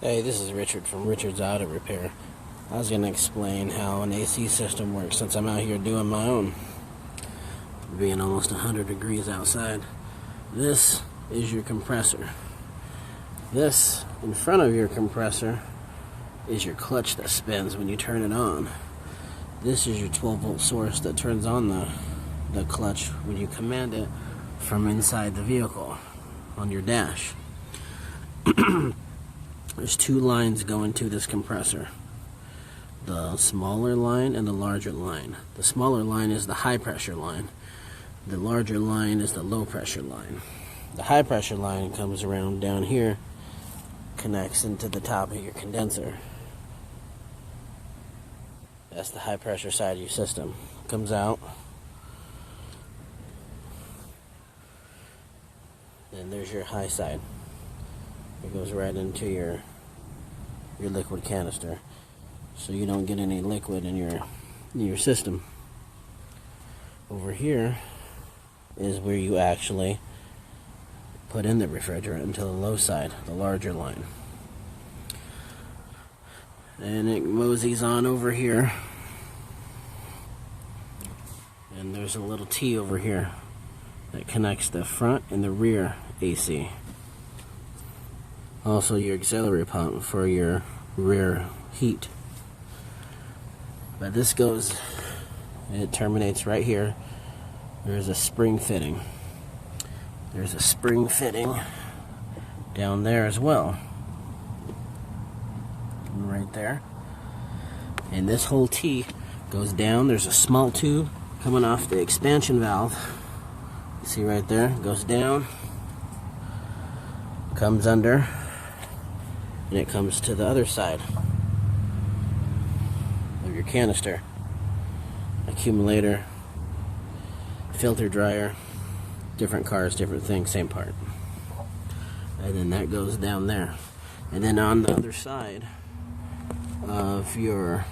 Hey, this is Richard from Richard's Auto Repair. I was going to explain how an AC system works since I'm out here doing my own. Being almost 100 degrees outside. This is your compressor. This, in front of your compressor, is your clutch that spins when you turn it on. This is your 12-volt source that turns on the clutch when you command it from inside the vehicle on your dash. There's two lines going to this compressor. The smaller line and the larger line. The smaller line is the high pressure line. The larger line is the low pressure line. The high pressure line comes around down here, connects into the top of your condenser. That's the high pressure side of your system. Comes out. Then there's your high side. It goes right into your liquid canister, so you don't get any liquid in your system. Over here is where you actually put in the refrigerant into the low side, the larger line. And it moseys on over here. And there's a little T over here that connects the front and the rear AC. Also your auxiliary pump for your rear heat. But this goes, it terminates right here. There's a spring fitting. There's a spring fitting down there as well. Right there. And this whole T goes down. There's a small tube coming off the expansion valve. You see right there? Goes down, comes under, and it comes to the other side of your canister. Accumulator, filter dryer, different cars, different things, same part. And then that goes down there. And then on the other side of your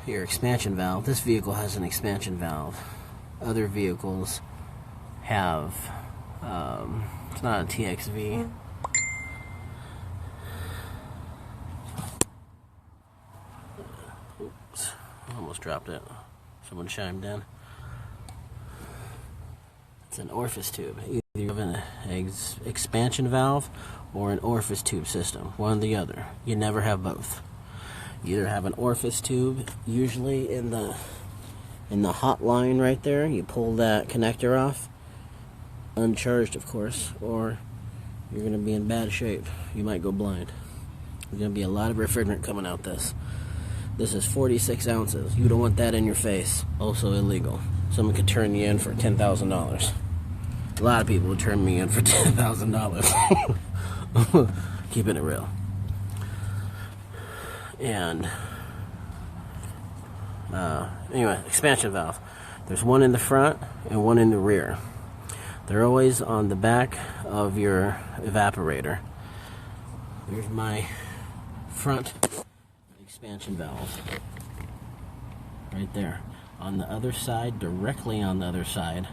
expansion valve, this vehicle has an expansion valve. Other vehicles have, it's not a TXV. Oops, I almost dropped it. Someone chimed in. It's an orifice tube. Either you have an expansion valve or an orifice tube system. One or the other. You never have both. You either have an orifice tube, usually in the hot line right there. You pull that connector off, uncharged of course, or you're going to be in bad shape. You might go blind. There's going to be a lot of refrigerant coming out this. This is 46 ounces. You don't want that in your face. Also illegal. Someone could turn you in for $10,000. A lot of people would turn me in for $10,000. Keeping it real. And anyway, expansion valve. There's one in the front and one in the rear. They're always on the back of your evaporator. There's my front expansion valve. Right there. On the other side, directly on the other side,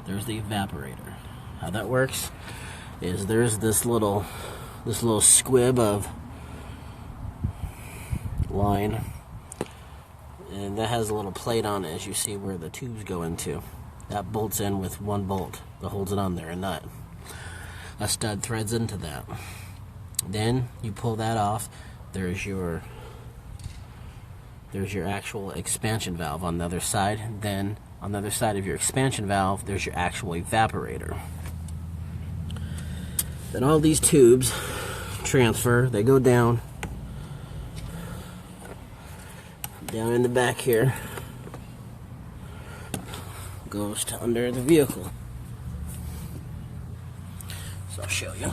there's the evaporator. How that works is there's this little squib of line, and that has a little plate on it, as you see where the tubes go into. That bolts in with one bolt that holds it on there, a nut. A stud threads into that. Then you pull that off. There's your actual expansion valve on the other side. Then on the other side of your expansion valve, there's your actual evaporator. Then all these tubes transfer. They go down in the back here, goes to under the vehicle. So I'll show you.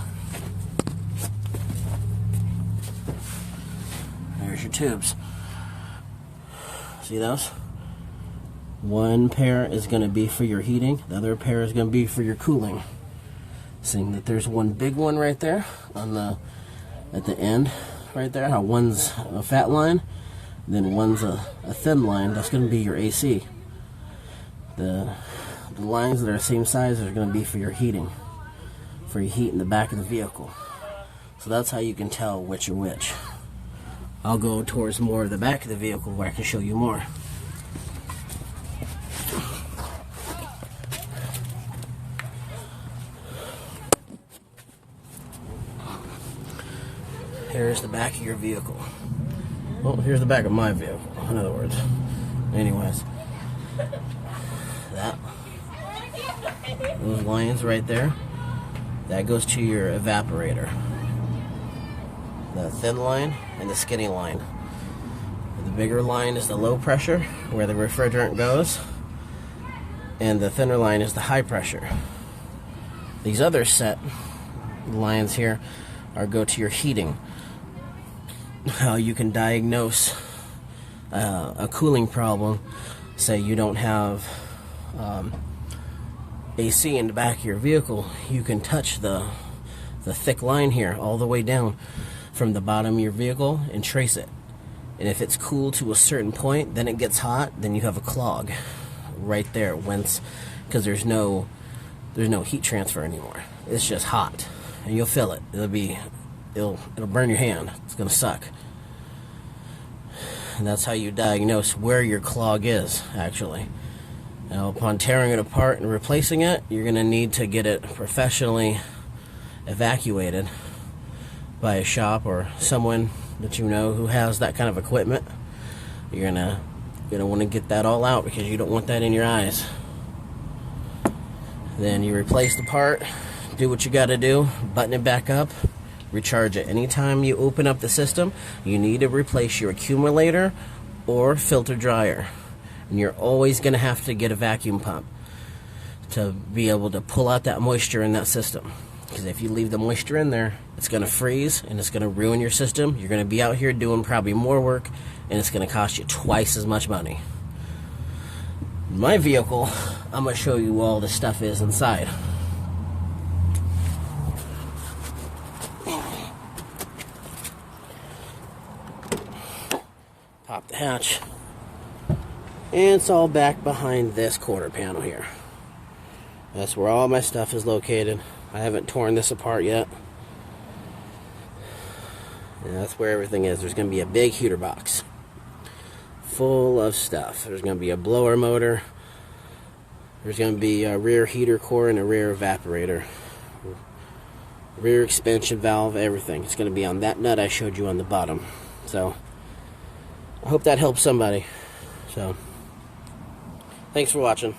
There's your tubes. See those? One pair is going to be for your heating, the other pair is going to be for your cooling. Seeing that there's one big one right there at the end right there, how one's a fat line, then one's a thin line. That's going to be your AC. The lines that are the same size are going to be for your heating, for your heat in the back of the vehicle. So that's how you can tell which are which. I'll go towards more of the back of the vehicle where I can show you more. Here's the back of your vehicle. Well, here's the back of my vehicle, in other words. Anyways, those lines right there, that goes to your evaporator. The thin line and the skinny line. The bigger line is the low pressure, where the refrigerant goes, and the thinner line is the high pressure. These other set lines here go to your heating. How you can diagnose a cooling problem. Say you don't have AC in the back of your vehicle, you can touch the thick line here all the way down from the bottom of your vehicle and trace it. And if it's cool to a certain point, then it gets hot, then you have a clog right there, because there's no heat transfer anymore. It's just hot, and you'll feel it. It'll burn your hand. It's gonna suck. And that's how you diagnose where your clog is, actually. Now, upon tearing it apart and replacing it, you're gonna need to get it professionally evacuated by a shop or someone that you know who has that kind of equipment. You're gonna want to get that all out because you don't want that in your eyes. Then you replace the part, do what you gotta do, button it back up, recharge it. Anytime you open up the system, you need to replace your accumulator or filter dryer. And you're always going to have to get a vacuum pump to be able to pull out that moisture in that system. Because if you leave the moisture in there, it's going to freeze and it's going to ruin your system. You're going to be out here doing probably more work, and it's going to cost you twice as much money. My vehicle, I'm going to show you all the stuff is inside. Pop the hatch, and it's all back behind this quarter panel here. That's where all my stuff is located. I haven't torn this apart yet. And that's where everything is. There's going to be a big heater box full of stuff. There's going to be a blower motor. There's going to be a rear heater core and a rear evaporator. Rear expansion valve, everything. It's going to be on that nut I showed you on the bottom. So I hope that helps somebody. So, thanks for watching.